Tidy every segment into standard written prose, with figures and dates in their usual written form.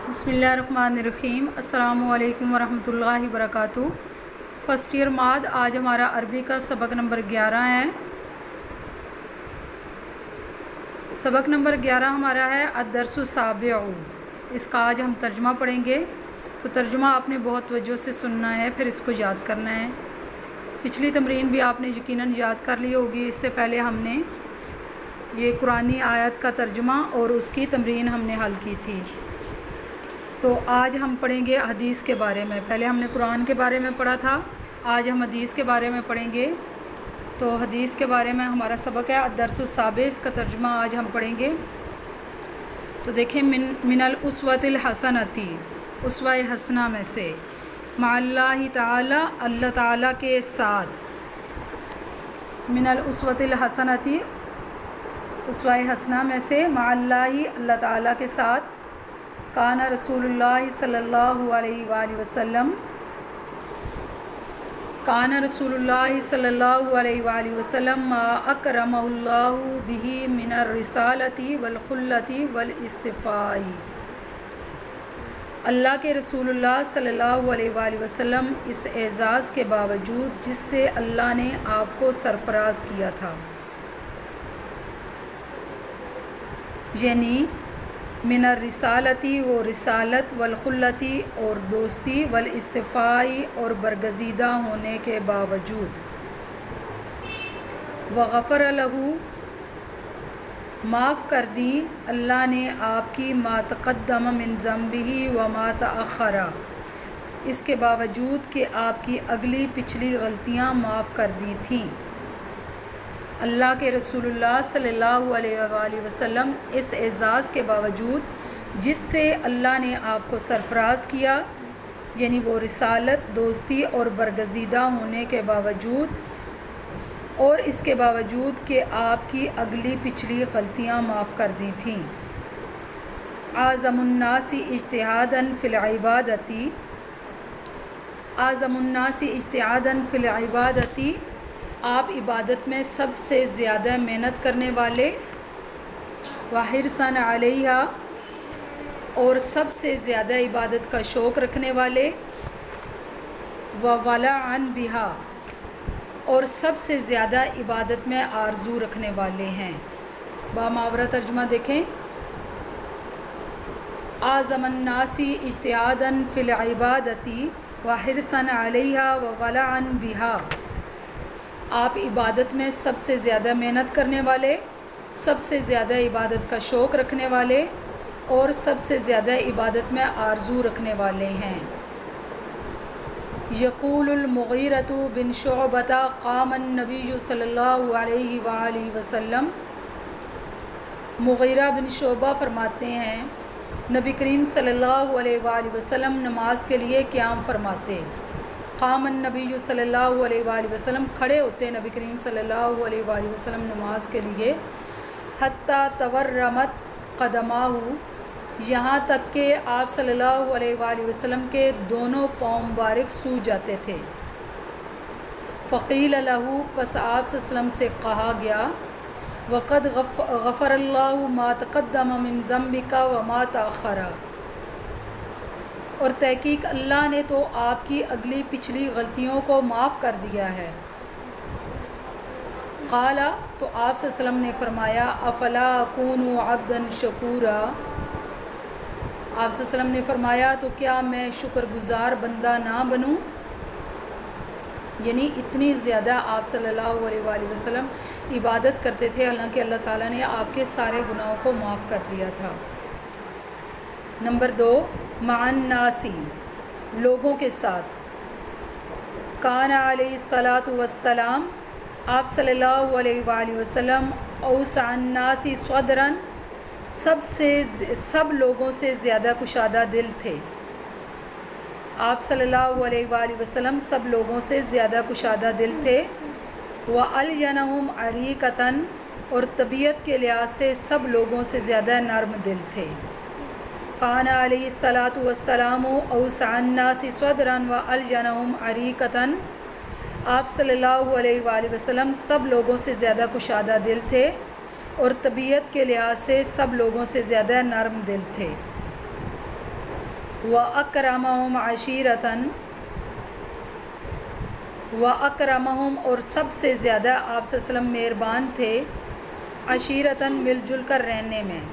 بسم اللہ الرحمن الرحیم۔ السلام علیکم ورحمۃ اللہ وبرکاتہ۔ فرسٹ ایئر ماد، آج ہمارا عربی کا سبق نمبر 11 ہے۔ سبق نمبر 11 ہمارا ہے الدرس السابع۔ اس کا آج ہم ترجمہ پڑھیں گے، تو ترجمہ آپ نے بہت توجہ سے سننا ہے، پھر اس کو یاد کرنا ہے۔ پچھلی تمرین بھی آپ نے یقیناً یاد کر لی ہوگی۔ اس سے پہلے ہم نے یہ قرآنی آیت کا ترجمہ اور اس کی تمرین ہم نے حل کی تھی۔ تو آج ہم پڑھیں گے حدیث کے بارے میں۔ پہلے ہم نے قرآن کے بارے میں پڑھا تھا، آج ہم حدیث کے بارے میں پڑھیں گے۔ تو حدیث کے بارے میں ہمارا سبق ہے الدرس السابع، اس کا ترجمہ آج ہم پڑھیں گے۔ تو دیکھیں، من الاسوۃ الحسنۃ، اسوہ حسنہ میں سے، مع اللہ تعالی، اللہ تعالیٰ کے ساتھ، من الاسوۃ الحسنۃ، اسوہ حسنہ میں سے، مع اللہ، اللہ تعالیٰ کے ساتھ، کان رسول اللہ صلی اللہ علیہ وآلہ وسلم، کان رسول اللہ صلی اللہ علیہ وآلہ وسلم ما اکرمہ اللہ بہ من الرسالۃ والخلۃ والاصطفاء۔ اللہ کے رسول اللہ صلی اللہ علیہ وآلہ وسلم اس اعزاز کے باوجود جس سے اللہ نے آپ کو سرفراز کیا تھا، یعنی من الرسالتی، وہ رسالت، والخلۃ، اور دوستی، والاصطفاء، اور برگزیدہ ہونے کے باوجود، وغفر لہ، معاف کر دی اللہ نے آپ کی، ما تقدم من ذنبہ وما تأخر، اس کے باوجود کہ آپ کی اگلی پچھلی غلطیاں معاف کر دی تھیں۔ اللہ کے رسول اللہ صلی اللہ علیہ وآلہ وسلم اس اعزاز کے باوجود جس سے اللہ نے آپ کو سرفراز کیا، یعنی وہ رسالت، دوستی اور برگزیدہ ہونے کے باوجود، اور اس کے باوجود کہ آپ کی اگلی پچھلی غلطیاں معاف کر دی تھیں۔ اعظم الناس اجتہادا فی العبادۃ، اعظم الناس اجتہادا فی العبادۃ، آپ عبادت میں سب سے زیادہ محنت کرنے والے، وحرصا علیہا، اور سب سے زیادہ عبادت کا شوق رکھنے والے، وولعا بہا، اور سب سے زیادہ عبادت میں آرزو رکھنے والے ہیں۔ باماورہ ترجمہ دیکھیں، اعظم الناس اجتہادا فی العبادۃ وحرصا علیہا وولعا بہا، آپ عبادت میں سب سے زیادہ محنت کرنے والے، سب سے زیادہ عبادت کا شوق رکھنے والے، اور سب سے زیادہ عبادت میں آرزو رکھنے والے ہیں۔ یقول المغیرۃ بن شعبۃ قام النبی صلی اللہ علیہ وآلہ وسلم، مغیرہ بن شعبہ فرماتے ہیں نبی کریم صلی اللہ علیہ وآلہ وسلم نماز کے لیے قیام فرماتے۔ قام النبی صلی اللہ علیہ وآلہ وسلم، کھڑے ہوتے نبی کریم صلی اللہ علیہ وآلہ وسلم نماز کے لیے، حتیٰ تورمت قدماہ، یہاں تک کہ آپ صلی اللہ علیہ وآلہ وسلم کے دونوں پاؤں مبارک سو جاتے تھے۔ فقیل لہ، پس آپ صلی اللہ علیہ وسلم سے کہا گیا، وقد غفر اللہ ما تقدم من ذنبک وما تأخر، اور تحقیق اللہ نے تو آپ کی اگلی پچھلی غلطیوں کو معاف کر دیا ہے۔ قال، تو آپ صلی اللہ علیہ وسلم نے فرمایا، افلا اکون عبدا شکورا، آپ صلی اللہ علیہ وسلم نے فرمایا تو کیا میں شکر گزار بندہ نہ بنوں؟ یعنی اتنی زیادہ آپ صلی اللہ علیہ وآلہ وسلم عبادت کرتے تھے، حالانکہ اللہ تعالیٰ نے آپ کے سارے گناہوں کو معاف کر دیا تھا۔ نمبر 2، مع الناس، لوگوں کے ساتھ، کان علیہ الصلاۃ والسلام، آپ صلی اللہ علیہ وآلہ وسلم، اوسع الناس صدرا، سب لوگوں سے زیادہ کشادہ دل تھے۔ آپ صلی اللہ علیہ وآلہ وسلم سب لوگوں سے زیادہ کشادہ دل تھے۔ وَأَلْيَنَهُمْ عَرِيقَةً، اور طبیعت کے لحاظ سے سب لوگوں سے زیادہ نرم دل تھے۔ کان علیہ الصلاۃ والسلام اوسع الناس صدرا وَأَلْيَنَهُمْ عَرِيقَةً، آپ صلی اللہ علیہ وآلہ وسلم سب لوگوں سے زیادہ کشادہ دل تھے اور طبیعت کے لحاظ سے سب لوگوں سے زیادہ نرم دل تھے۔ وَأَكْرَمَهُمْ عَشِيرَةً، وَأَكْرَمَهُمْ اور سب سے زیادہ آپ صلی اللہ علیہ وسلم مہربان تھے، عشیرتاً مل جل کر رہنے میں،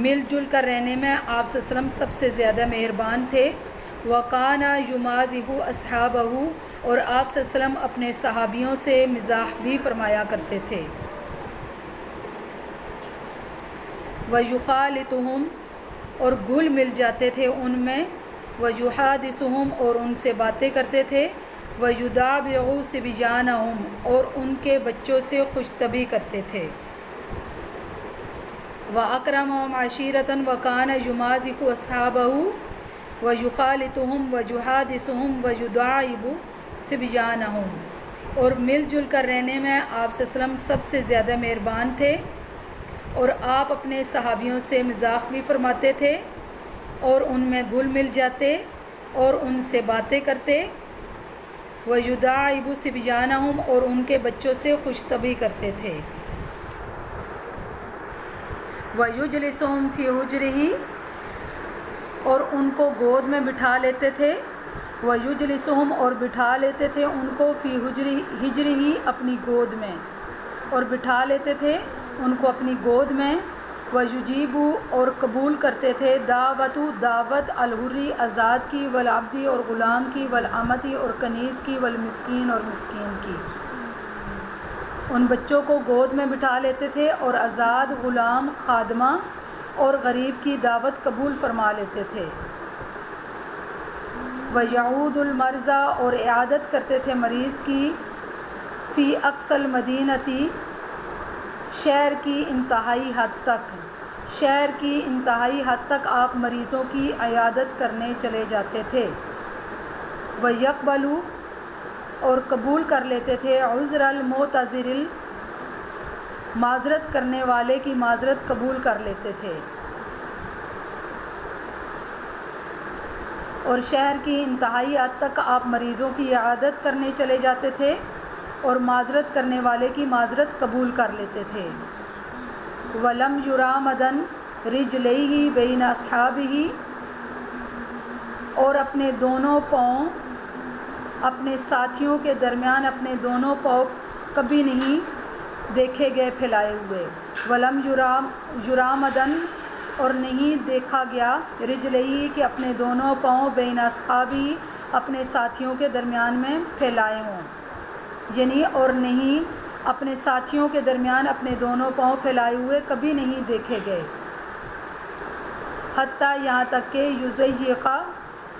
مل جل کر رہنے میں آپ صلی اللہ علیہ وسلم سب سے زیادہ مہربان تھے۔ وَكَانَ يُمَازِحُ أَصْحَابَهُ اور آپ صلی اللہ علیہ وسلم اپنے صحابیوں سے مزاح بھی فرمایا کرتے تھے۔ وَيُخَالِطُهُمْ اور گھل مل جاتے تھے ان میں، وَيُحَادِثُهُمْ اور ان سے باتیں کرتے تھے، وَيُدَابِعُ صِبْيَانَهُمْ اور ان کے بچوں سے خوش طبعی کرتے تھے۔ وَأَكْرَمَهُمْ عَشِيرَةً وَكَانَ يُمَازِحُ أَصْحَابَهُ وَيُخَالِطُهُمْ وَيُحَادِثُهُمْ وَيُدَاعِبُ صِبْيَانَهُمْ اور مل جل کر رہنے میں آپ صلی اللہ علیہ وسلم سب سے زیادہ مہربان تھے، اور آپ اپنے صحابیوں سے مزاح بھی فرماتے تھے اور ان میں گھل مل جاتے اور ان سے باتیں کرتے، وَيُدَاعِبُ صِبْيَانَهُمْ اور ان کے بچوں سے خوش طبعی کرتے تھے۔ وَيُجْلِسُهُمْ فِي حُجْرِهِ اور ان کو گود میں بٹھا لیتے تھے، وَيُجْلِسُهُمْ اور بٹھا لیتے تھے ان کو فی حجرہ اپنی گود میں، اور بٹھا لیتے تھے ان کو اپنی گود میں، وَيُجِيبُ اور قبول کرتے تھے دعوت الحری آزاد کی، والعبدی اور غلام کی، والامتی اور کنیز کی، والمسکین اور مسکین کی۔ ان بچوں کو گود میں بٹھا لیتے تھے اور آزاد، غلام، خادمہ اور غریب کی دعوت قبول فرما لیتے تھے۔ وَيَعُودُ الْمَرْضَى اور عیادت کرتے تھے مریض کی، فی اقصی المدینہ شہر کی انتہائی حد تک، شہر کی انتہائی حد تک آپ مریضوں کی عیادت کرنے چلے جاتے تھے۔ وَيَقْبَلُ اور قبول کر لیتے تھے عذر المعتذر معذرت کرنے والے کی معذرت قبول کر لیتے تھے، اور شہر کی انتہائی حد تک آپ مریضوں کی عیادت کرنے چلے جاتے تھے اور معذرت کرنے والے کی معذرت قبول کر لیتے تھے۔ وَلَمْ يُرَى مَدًا رِجْلَيْهِ بَيْنَ أَصْحَابِهِ اور اپنے دونوں پاؤں اپنے ساتھیوں کے درمیان اپنے دونوں پاؤں کبھی نہیں دیکھے گئے پھیلائے ہوئے۔ وَلَمْ يُرَى مَدًا اور نہیں دیکھا گیا رجلَيْهِ کہ اپنے دونوں پاؤں بین اصحابی اپنے ساتھیوں کے درمیان میں پھیلائے ہوں، یعنی اور نہیں اپنے ساتھیوں کے درمیان اپنے دونوں پاؤں پھیلائے ہوئے کبھی نہیں دیکھے گئے، حتیٰ یہاں تک کہ یضیق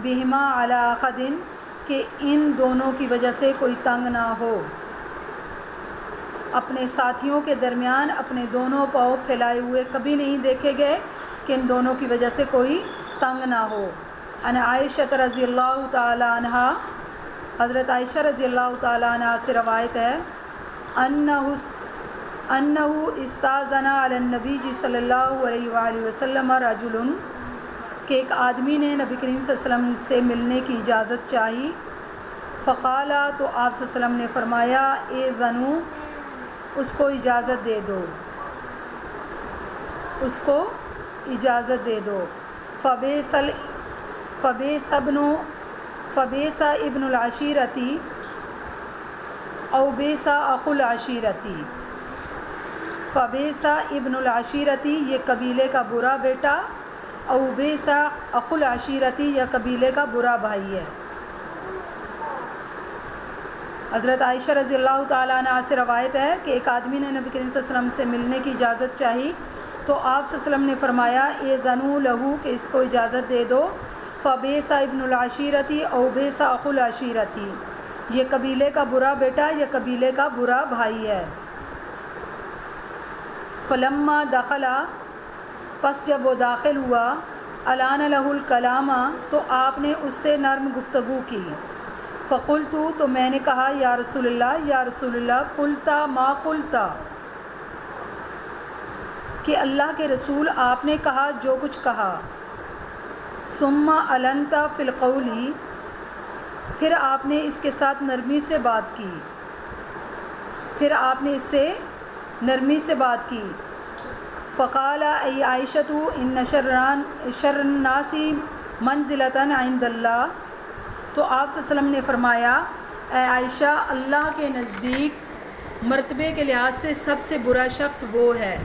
بہما علی احد کہ ان دونوں کی وجہ سے کوئی تنگ نہ ہو، اپنے ساتھیوں کے درمیان اپنے دونوں پاؤں پھیلائے ہوئے کبھی نہیں دیکھے گئے کہ ان دونوں کی وجہ سے کوئی تنگ نہ ہو۔ ان عائشہ رضی اللہ تعالی عنہا حضرت عائشہ رضی اللہ تعالی عنہ سے روایت ہے، انہ استاذن علی النبی صلی اللہ علیہ وآلہ وسلم رجل کہ ایک آدمی نے نبی کریم صلی اللہ علیہ وسلم سے ملنے کی اجازت چاہی، فقال تو آپ صلی اللہ علیہ وسلم نے فرمایا اذنوا اس کو اجازت دے دو، اس کو اجازت دے دو۔ فبیس ابن العشیرتی او بیسا اخو العشیرتی، فبیسا ابن العشیرتی یہ قبیلے کا برا بیٹا، او بیسا اخو العشیرتی یا قبیلے کا برا بھائی ہے۔ حضرت عائشہ رضی اللہ تعالیٰ عنہ سے روایت ہے کہ ایک آدمی نے نبی کریم صلی اللہ علیہ وسلم سے ملنے کی اجازت چاہی تو آپ صلی اللہ علیہ وسلم نے فرمایا اذنوا لہو کہ اس کو اجازت دے دو، فبیسا ابن العشیرتی او بیسا اخو العشیرتی یہ قبیلے کا برا بیٹا یا قبیلے کا برا بھائی ہے۔ فلما دخلا پس جب وہ داخل ہوا، الان لہ الکلام تو آپ نے اس سے نرم گفتگو کی، فقلت تو میں نے کہا یا رسول اللہ قلتا ما قلتا کہ اللہ کے رسول آپ نے کہا جو کچھ کہا، ثم علنت فی القول پھر آپ نے اس کے ساتھ نرمی سے بات کی، پھر آپ نے اس سے نرمی سے بات کی، فقال ای عائشہ ان شر الناس منزلتاً عند اللہ، تو آپ صلی اللہ علیہ وسلم نے فرمایا اے عائشہ اللہ کے نزدیک مرتبے کے لحاظ سے سب سے برا شخص وہ ہے،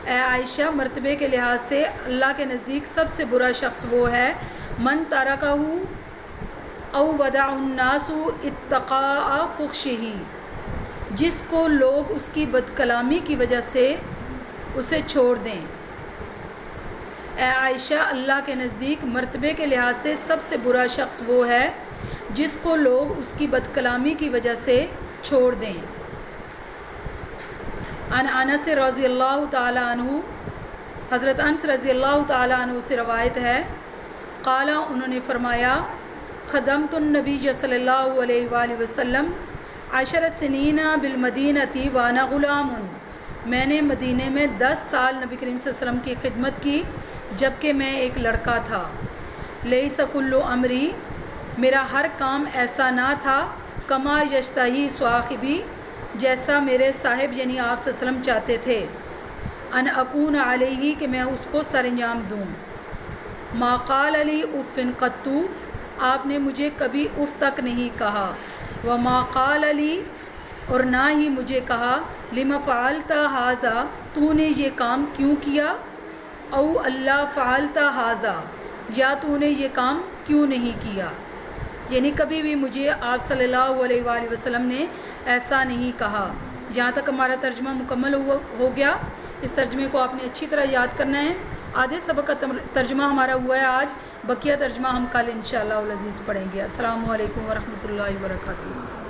اے عائشہ مرتبے کے لحاظ سے اللہ کے نزدیک سب سے برا شخص وہ ہے من ترکہ او ودع الناس اتقاء فحشہ، جس کو لوگ اس کی بد کلامی کی وجہ سے اسے چھوڑ دیں۔ اے عائشہ اللہ کے نزدیک مرتبے کے لحاظ سے سب سے برا شخص وہ ہے جس کو لوگ اس کی بد کلامی کی وجہ سے چھوڑ دیں۔ عن انس رضی اللہ تعالی عنہ، حضرت انس رضی اللہ تعالی عنہ سے روایت ہے، قال انہوں نے فرمایا خدمت النبی صلی اللہ علیہ وآلہ وسلم 10 سنین بالمدینۃ وانا غلام، میں نے مدینے میں 10 سال نبی کریم صلی اللہ علیہ وسلم کی خدمت کی جب کہ میں ایک لڑکا تھا۔ لیس کل امری، میرا ہر کام ایسا نہ تھا کما یشتہی صاحبی، جیسا میرے صاحب یعنی آپ صلی اللہ علیہ وسلم چاہتے تھے، ان اکون علیہ کہ میں اس کو سر انجام دوں۔ ما قال علی اف قط، آپ نے مجھے کبھی اف تک نہیں کہا، وما قال علی اور نہ ہی مجھے کہا لما فعلت ھذا، تو نے یہ کام کیوں کیا، او اللہ فعلت ھذا، یا تو نے یہ کام کیوں نہیں کیا، یعنی کبھی بھی مجھے آپ صلی اللہ علیہ وآلہ وسلم نے ایسا نہیں کہا۔ جہاں تک ہمارا ترجمہ مکمل ہو گیا، اس ترجمے کو آپ نے اچھی طرح یاد کرنا ہے۔ آدھے سبق کا ترجمہ ہمارا ہوا ہے آج، بقیہ ترجمہ ہم کل انشاءاللہ العزیز پڑھیں گے۔ السلام علیکم ورحمۃ اللہ وبرکاتہ۔